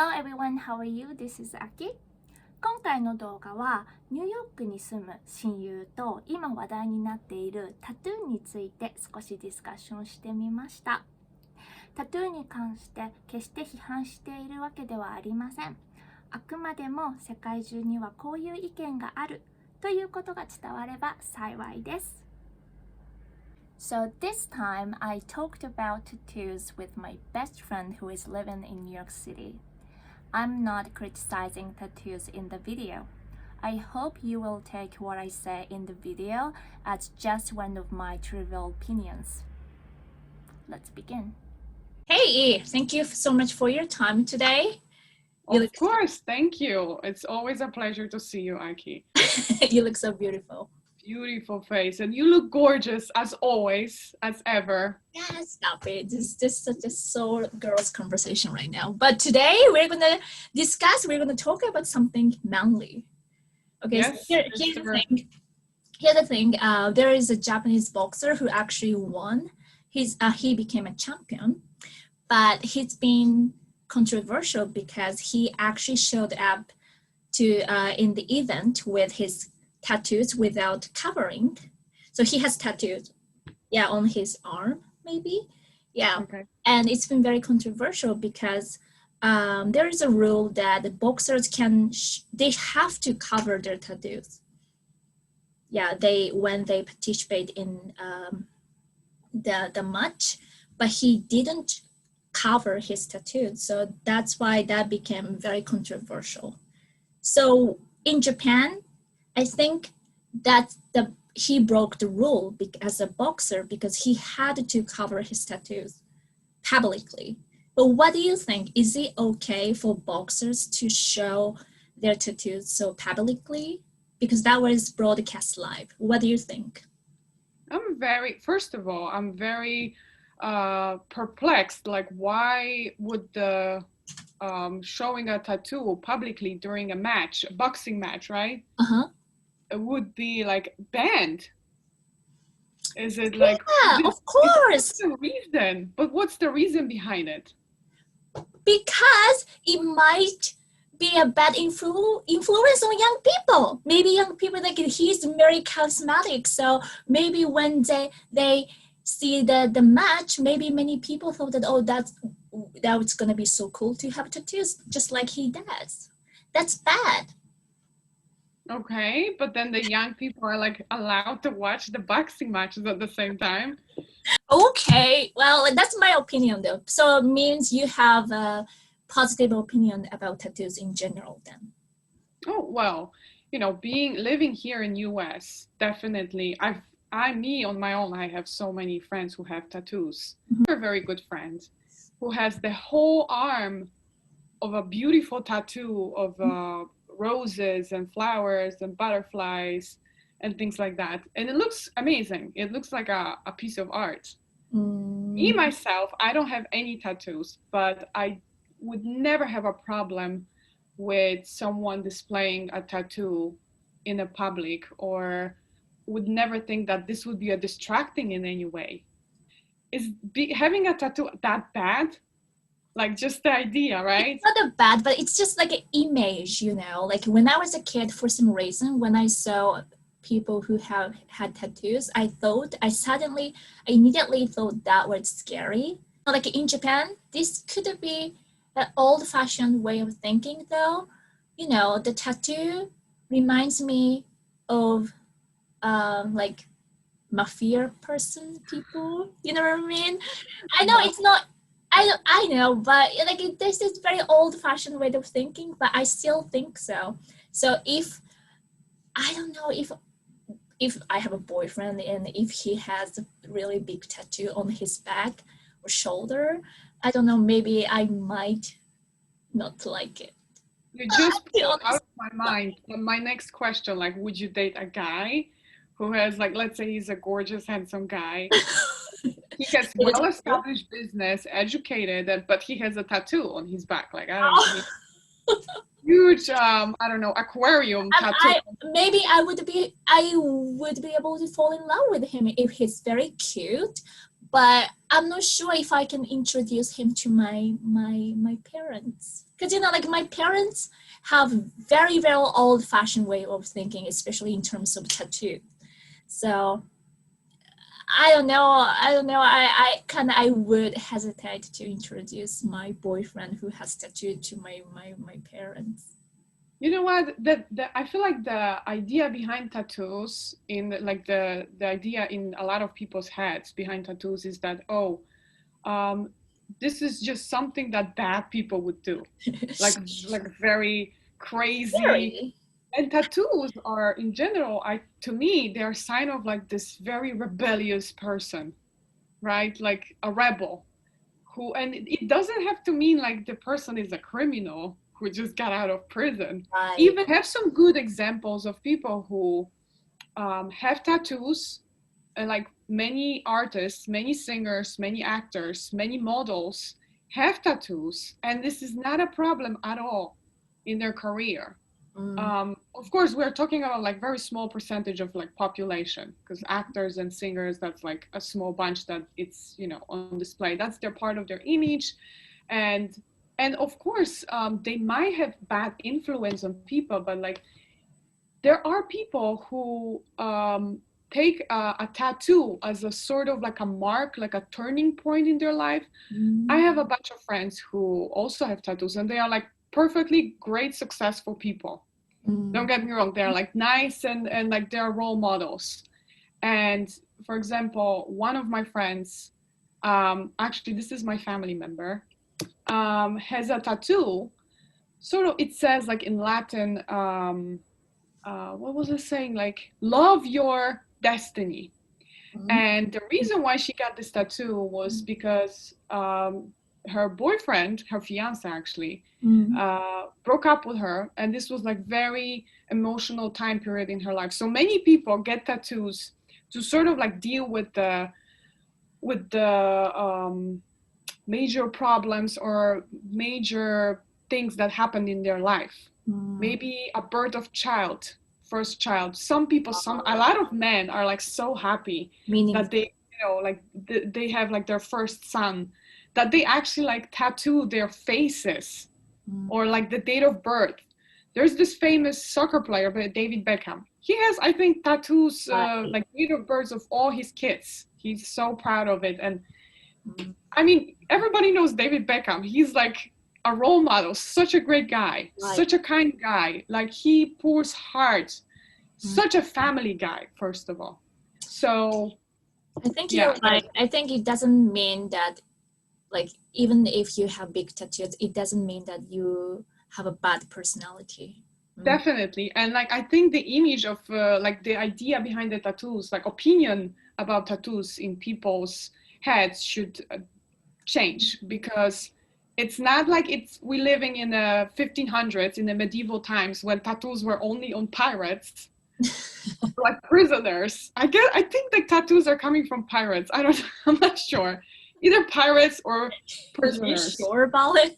Hello everyone, how are you? This is Aki. 今回の動画はニューヨークに住む親友と今話題になっているタトゥーについて少しディスカッションしてみました。タトゥーに関して決して批判しているわけではありません。あくまでも世界中にはこういう意見があるということが伝われば幸いです。So this time I talked about tattoos with my best friend who is living in New York City. I'm not criticizing tattoos in the video. I hope you will take what I say in the video as just one of my trivial opinions. Let's begin. Hey, thank you so much for your time today. Of course, thank you. It's always a pleasure to see you, Aki. You look so beautiful. Beautiful face, and you look gorgeous as always, as ever. Yeah, stop it. This is such a soul girls conversation right now. But today we're gonna talk about something manly. Okay, yes, so here's the thing. Here's the thing. There is a Japanese boxer who actually won. He became a champion, but he's been controversial because he actually showed up to in the event with his tattoos without covering. So he has tattoos, on his arm, maybe. Yeah. Okay. And it's been very controversial because there is a rule that the boxers they have to cover their tattoos. Yeah, when they participate in the match, but he didn't cover his tattoos. So that's why that became very controversial. So in Japan, I think that he broke the rule as a boxer because he had to cover his tattoos publicly. But what do you think? Is it okay for boxers to show their tattoos so publicly? Because that was broadcast live. What do you think? First of all, I'm very perplexed. Like, why would the showing a tattoo publicly during a boxing match, right? Uh-huh. It would be like banned. Is it like? Yeah, of course. What's the reason? But what's the reason behind it? Because it might be a bad influence on young people. Maybe young people, like, he's very charismatic. So maybe when they see the match, maybe many people thought that that's gonna be so cool to have tattoos just like he does. That's bad. Okay, but then the young people are like allowed to watch the boxing matches at the same time. Okay, well, that's my opinion though. So it means you have a positive opinion about tattoos in general then. Oh, well, living here in US, definitely. Me on my own, I have so many friends who have tattoos. Mm-hmm. They're very good friends who has the whole arm of a beautiful tattoo of roses and flowers and butterflies and things like that. And it looks amazing. It looks like a piece of art. Me, myself, I don't have any tattoos, but I would never have a problem with someone displaying a tattoo in a public, or would never think that this would be a distracting in any way. Having a tattoo that bad? Like, just the idea, right? It's not that bad, but it's just like an image, Like, when I was a kid, for some reason, when I saw people who have had tattoos, I immediately thought that was scary. Like, in Japan, this could be an old-fashioned way of thinking, though. The tattoo reminds me of like mafia people. You know what I mean? I know it's not. I know, but like this is very old-fashioned way of thinking, but I still think so. So if I have a boyfriend and if he has a really big tattoo on his back or shoulder, I don't know, maybe I might not like it. You just put out of my mind my next question, like, would you date a guy who has, like, let's say he's a gorgeous, handsome guy. He has well-established business, educated, but he has a tattoo on his back. Like, I don't know, huge, aquarium tattoo. Maybe I would be able to fall in love with him if he's very cute, but I'm not sure if I can introduce him to my parents, because like my parents have very old-fashioned way of thinking, especially in terms of tattoo. So I don't know. I would hesitate to introduce my boyfriend who has tattoo to my parents. You know what? I feel like the idea behind tattoos, in like the idea in a lot of people's heads behind tattoos is that, this is just something that bad people would do, like very crazy. Very. And tattoos are, in general, to me, they're a sign of like this very rebellious person, right? Like a rebel and it doesn't have to mean like the person is a criminal who just got out of prison. Right. Even have some good examples of people who have tattoos, and like many artists, many singers, many actors, many models have tattoos, and this is not a problem at all in their career. Of course, we're talking about like very small percentage of like population, because actors and singers, that's like a small bunch that it's, on display. That's their part of their image. And of course, they might have bad influence on people, but like there are people who take a tattoo as a sort of like a mark, like a turning point in their life. I have a bunch of friends who also have tattoos, and they are like perfectly great, successful people. Don't get me wrong, they're like nice and like they're role models. And for example, one of my friends, actually this is my family member, has a tattoo. Sort of, it says like in Latin, what was it saying? Like, love your destiny. And the reason why she got this tattoo was because her boyfriend, her fiance actually, broke up with her, and this was like very emotional time period in her life. So many people get tattoos to sort of like deal with the major problems or major things that happened in their life. Maybe a birth of first child. Some people, a lot of men are like so happy that they, like they have like their first son, that they actually like tattoo their faces or like the date of birth. There's this famous soccer player, David Beckham. He has, I think, tattoos like date of birth of all his kids. He's so proud of it. And I mean, everybody knows David Beckham. He's like a role model, such a great guy, such a kind guy. Like he pours heart, such a family guy, first of all. So I think you're right. I think it doesn't mean that, like, even if you have big tattoos, it doesn't mean that you have a bad personality. Definitely. And like, I think the image of like the idea behind the tattoos, like opinion about tattoos in people's heads should change, because it's not like we living in the 1500s, in the medieval times, when tattoos were only on pirates, like prisoners. I think the tattoos are coming from pirates. I'm not sure. Either pirates or prisoners. Are you sure about it?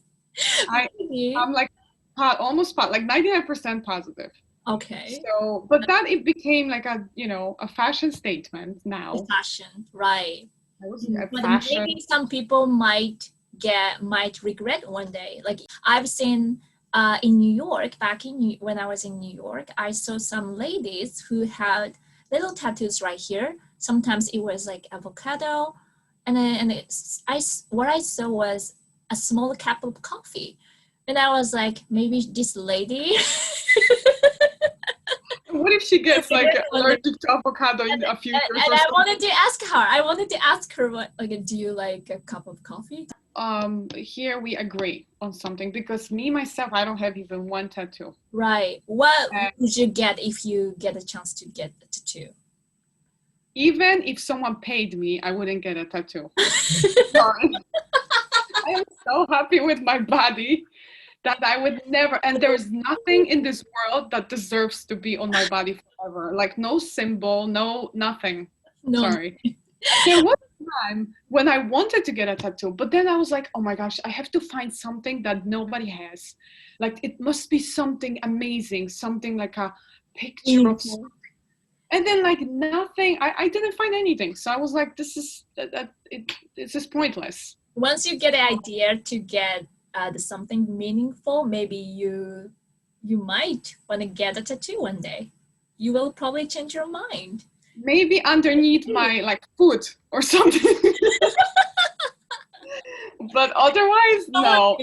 I'm like almost like 99% positive. Okay. So, but that it became like a fashion statement now. Fashion, right? But Fashion. maybe some people might regret one day. Like I've seen in New York, when I was in New York, I saw some ladies who had little tattoos right here. Sometimes it was like avocado, and what I saw was a small cup of coffee, and I was like, maybe this lady. What if she gets like allergic to avocado in a few years? And I wanted to ask her, what, like, do you like a cup of coffee? Here we agree on something, because myself, I don't have even one tattoo. Right. What would you get if you get a chance to get a tattoo? Even if someone paid me, I wouldn't get a tattoo. Sorry. I am so happy with my body that I would never, and there's nothing in this world that deserves to be on my body forever. Like no symbol, no nothing. No. Sorry. There was a time when I wanted to get a tattoo, but then I was like, oh my gosh, I have to find something that nobody has. Like it must be something amazing, something like a picture of something. And then like nothing, I didn't find anything. So I was like, this is pointless. Once you get an idea to get something meaningful, maybe you might want to get a tattoo one day. You will probably change your mind. Maybe underneath my like foot or something. But otherwise, no.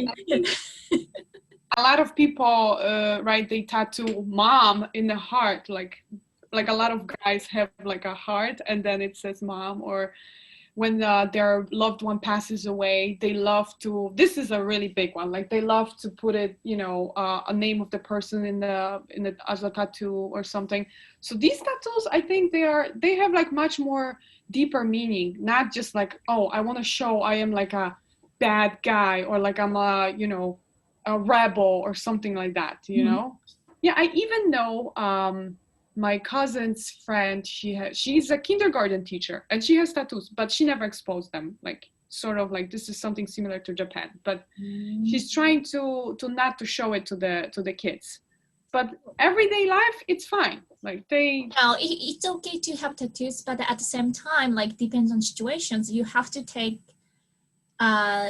A lot of people, right, they tattoo mom in the heart, like a lot of guys have like a heart and then it says mom, or when their loved one passes away, they love to, this is a really big one, like they love to put it, you know, a name of the person in the as a tattoo or something. So these tattoos, I think they have like much more deeper meaning, not just like, oh, I want to show I am like a bad guy, or like I'm a, you know, a rebel or something like that, you know? Yeah, I even know my cousin's friend, she's a kindergarten teacher and she has tattoos, but she never exposed them, like sort of like this is something similar to Japan, but she's trying to not to show it to the kids. But everyday life, it's fine. Like it's okay to have tattoos, but at the same time, like depends on situations, you have to take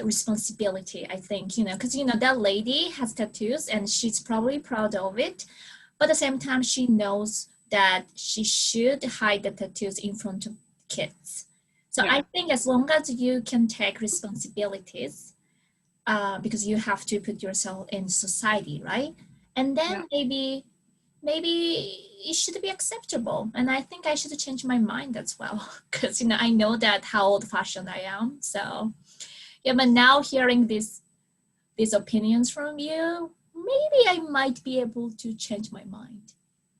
responsibility, I think, you know, because you know that lady has tattoos and she's probably proud of it, but at the same time she knows that she should hide the tattoos in front of kids. So I think as long as you can take responsibilities, because you have to put yourself in society, right? And then maybe it should be acceptable. And I think I should change my mind as well, because you know I know that how old-fashioned I am. So yeah, but now hearing these opinions from you, maybe I might be able to change my mind.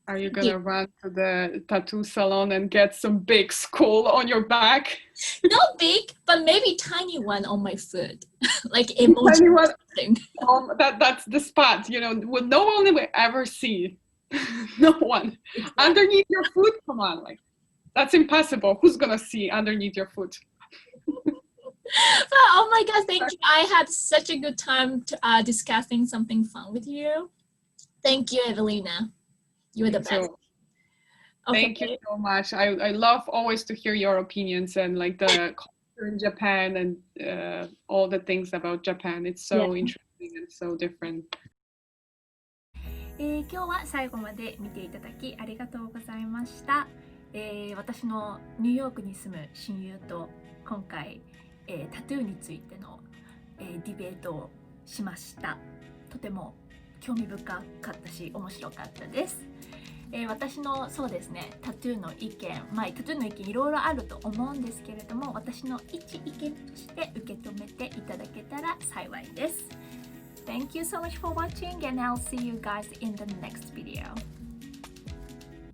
Are you gonna run to the tattoo salon and get some big skull on your back? Not big, but maybe tiny one on my foot, like emoji or something. That's the spot, you know, no one will ever see. No one. Exactly. Underneath your foot, come on, like that's impossible. Who's gonna see underneath your foot? Oh my God, thank you. I had such a good time discussing something fun with you. Thank you, Evelina. You were the best. Okay. Thank you so much. I love always to hear your opinions and like the culture in Japan and all the things about Japan. It's so interesting and so different. 今日は最後まで見ていただきありがとうございました。私のニューヨークに住む親友と今回、タトゥーについての、ディベートをしました。とても興味深かったし面白かったです。私のそうですね、タトゥーの意見、タトゥーの意見いろいろあると思うんですけれども、私の一意見として受け止めていただけたら幸いです。Thank you so much for watching and I'll see you guys in the next video.